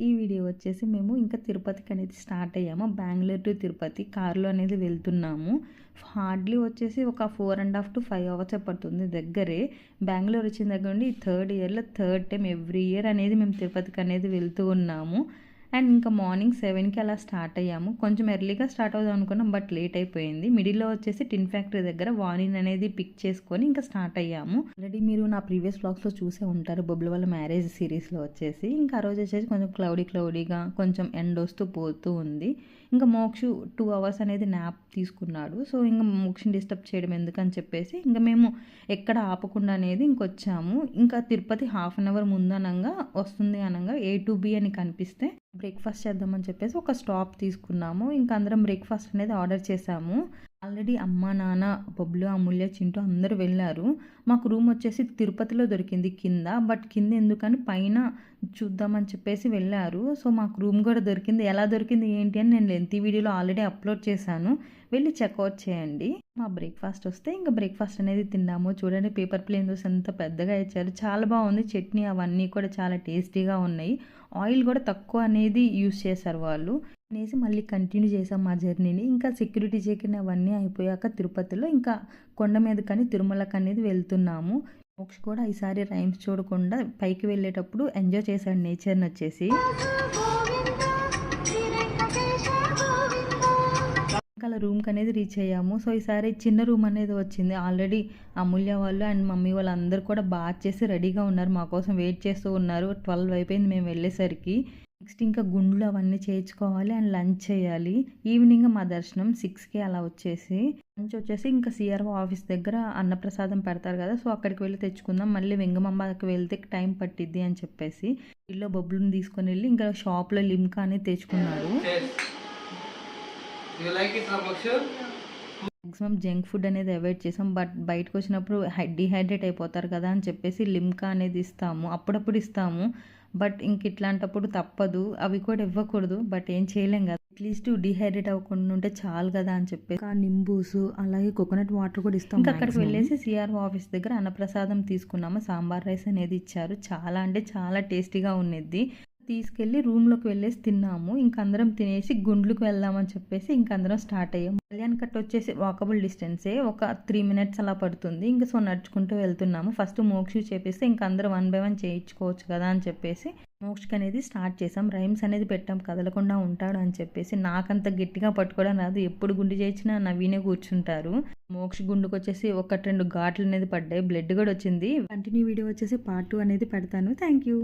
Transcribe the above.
ఈ వీడియో వచ్చేసి మేము ఇంకా తిరుపతికి అనేది స్టార్ట్ అయ్యాము. బెంగుళూరు టు తిరుపతి కార్లో అనేది వెళ్తున్నాము. హార్డ్లీ వచ్చేసి ఒక 4.5 to 5 అవర్స్ పడుతుంది దగ్గరే. బెంగుళూరు వచ్చిన దగ్గర నుండి థర్డ్ ఇయర్లో థర్డ్ టైం ఎవ్రీ ఇయర్ అనేది మేము తిరుపతికి అనేది వెళ్తూ ఉన్నాము. అండ్ ఇంకా మార్నింగ్ 7కి అలా స్టార్ట్ అయ్యాము. కొంచెం ఎర్లీగా స్టార్ట్ అవుదాం అనుకున్నాం, బట్ లేట్ అయిపోయింది. మిడిల్లో వచ్చేసి టిన్ ఫ్యాక్టరీ దగ్గర వాణిని అనేది పిక్ చేసుకొని ఇంకా స్టార్ట్ అయ్యాము. ఆల్రెడీ మీరు నా ప్రీవియస్ బ్లాగ్స్లో చూసే ఉంటారు, బొబ్బుల వాళ్ళ మ్యారేజ్ సిరీస్లో వచ్చేసి. ఇంకా ఆ రోజు వచ్చేసి కొంచెం క్లౌడీగా కొంచెం ఎండ్ వస్తూ పోతూ ఉంది. ఇంకా మోక్షు 2 hours అనేది న్యాప్ తీసుకున్నాడు. సో ఇంకా మోక్షని డిస్టర్బ్ చేయడం ఎందుకని చెప్పేసి ఇంకా మేము ఎక్కడ ఆపకుండా అనేది ఇంకొచ్చాము. ఇంకా తిరుపతి హాఫ్ అన్ అవర్ ముందనంగా వస్తుంది అనగా A to B అని కనిపిస్తే బ్రేక్ఫాస్ట్ చేద్దామని చెప్పేసి ఒక స్టాప్ తీసుకున్నాము. ఇంకా అందరం బ్రేక్ఫాస్ట్ అనేది ఆర్డర్ చేసాము. ఆల్రెడీ అమ్మ, నాన్న, బొబ్బులు, అమూల్య, చింటూ అందరూ వెళ్ళారు. మాకు రూమ్ వచ్చేసి తిరుపతిలో దొరికింది కింద, బట్ కింద ఎందుకని పైన చూద్దామని చెప్పేసి వెళ్ళారు. సో మాకు రూమ్ కూడా దొరికింది. ఎలా దొరికింది ఏంటి అని నేను లెంతీ వీడియోలో ఆల్రెడీ అప్లోడ్ చేశాను, వెళ్ళి చెక్అవుట్ చేయండి. మా బ్రేక్ఫాస్ట్ వస్తే ఇంకా బ్రేక్ఫాస్ట్ అనేది తిన్నాము. చూడండి, పేపర్ ప్లేన్ దోశ ఎంత పెద్దగా ఇచ్చారు, చాలా బాగుంది. చట్నీ అవన్నీ కూడా చాలా టేస్టీగా ఉన్నాయి. ఆయిల్ కూడా తక్కువ అనేది యూస్ చేశారు వాళ్ళు అనేసి మళ్ళీ కంటిన్యూ చేసాం మా జర్నీని. ఇంకా సెక్యూరిటీ చెకిన్ అవన్నీ అయిపోయాక తిరుపతిలో ఇంకా కొండ మీద కానీ తిరుమలకి అనేది వెళ్తున్నాము. మోక్ష కూడా ఈసారి రైమ్స్ చూడకుండా పైకి వెళ్ళేటప్పుడు ఎంజాయ్ చేశాడు నేచర్ని వచ్చేసి. అలా రూమ్కి అనేది రీచ్ అయ్యాము. సో ఈసారి చిన్న రూమ్ అనేది వచ్చింది. ఆల్రెడీ అమూల్య వాళ్ళు అండ్ మమ్మీ వాళ్ళు అందరూ కూడా బాత్ చేసి రెడీగా ఉన్నారు, మా కోసం వెయిట్ చేస్తూ ఉన్నారు. 12 అయిపోయింది మేము వెళ్ళేసరికి. నెక్స్ట్ ఇంకా గుండ్లు అవన్నీ చేయించుకోవాలి అండ్ లంచ్ చేయాలి. ఈవినింగ్ మా దర్శనం 6కి అలా వచ్చేసి లంచ్ వచ్చేసి ఇంకా CRO ఆఫీస్ దగ్గర అన్నప్రసాదం పెడతారు కదా, సో అక్కడికి వెళ్ళి తెచ్చుకుందాం. మళ్ళీ వెంగమాంబకి వెళ్తే టైం పట్టిద్ది అని చెప్పేసి ఇల్లు బొబ్బులను తీసుకొని వెళ్ళి ఇంకా షాప్లో లిమ్కా అనేది తెచ్చుకున్నారు. మ్యాక్సిమం జంక్ ఫుడ్ అనేది అవాయిడ్ చేసాం, బట్ బయటకు వచ్చినప్పుడు డిహైడ్రేట్ అయిపోతారు కదా అని చెప్పేసి లిమ్కా అనేది ఇస్తాము, అప్పుడప్పుడు ఇస్తాము. బట్ ఇంక ఇట్లాంటప్పుడు తప్పదు, అవి కూడా ఇవ్వకూడదు, బట్ ఏం చేయలేం కదా. అట్లీస్ట్ డిహైడ్రేట్ అవ్వకుండా ఉంటే చాలు కదా అని చెప్పేసి నింబూస్ అలాగే కోకోనట్ వాటర్ కూడా ఇస్తాం. ఇంకా అక్కడికి వెళ్ళేసి CRO ఆఫీస్ దగ్గర అన్నప్రసాదం తీసుకున్నాము. సాంబార్ రైస్ అనేది ఇచ్చారు, చాలా అంటే చాలా టేస్టీగా ఉన్నది. తీసుకెళ్ళి రూమ్లోకి వెళ్ళేసి తిన్నాము. ఇంక అందరం తినేసి గుండ్లకు వెళ్దామని చెప్పేసి ఇంక అందరం స్టార్ట్ అయ్యాము. కళ్యాణ్ కట్ వచ్చేసి వాకబుల్ డిస్టెన్సే, ఒక 3 minutes అలా పడుతుంది. ఇంకా సో నడుచుకుంటూ వెళ్తున్నాము. ఫస్ట్ మోక్ష చేపిస్తే ఇంక అందరూ 1 by 1 చేయించుకోవచ్చు కదా అని చెప్పేసి మోక్షకి అనేది స్టార్ట్ చేసాం. రైమ్స్ అనేది పెట్టాం, కదలకుండా ఉంటాడు అని చెప్పేసి. నాకంత గట్టిగా పట్టుకోవడం రాదు, ఎప్పుడు గుండు చేయించినా నవీనే కూర్చుంటారు. మోక్ష గుండుకు వచ్చేసి 1-2 ఘాట్లు అనేది పడ్డాయి, బ్లడ్ కూడా వచ్చింది. కంటిన్యూ వీడియో వచ్చేసి part 2 అనేది పెడతాను. Thank you.